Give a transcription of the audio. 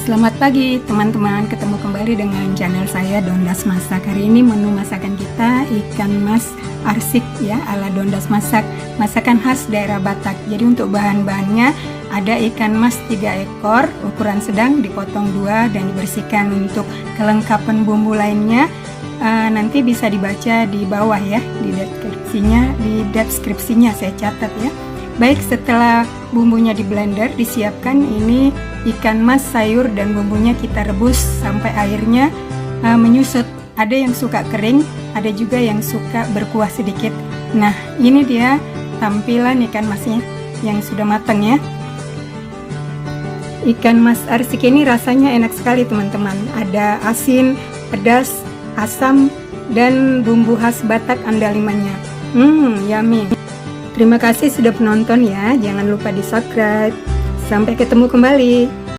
Selamat pagi teman-teman, ketemu kembali dengan channel saya Dondas Masak. Hari ini menu masakan kita ikan mas arsik ya, ala Dondas Masak, masakan khas daerah Batak. Jadi untuk bahan-bahannya ada ikan mas 3 ekor, ukuran sedang, dipotong 2 dan dibersihkan. Untuk kelengkapan bumbu lainnya nanti bisa dibaca di bawah ya, di deskripsinya saya catat ya. Baik, setelah bumbunya di blender, disiapkan ini ikan mas sayur dan bumbunya kita rebus sampai airnya menyusut. Ada yang suka kering, ada juga yang suka berkuah sedikit. Nah, ini dia tampilan ikan masnya yang sudah matang ya. Ikan mas arsik ini rasanya enak sekali teman-teman. Ada asin, pedas, asam, dan bumbu khas Batak andalimannya. Yummy. Terima kasih sudah menonton ya. Jangan lupa di subscribe. Sampai ketemu kembali.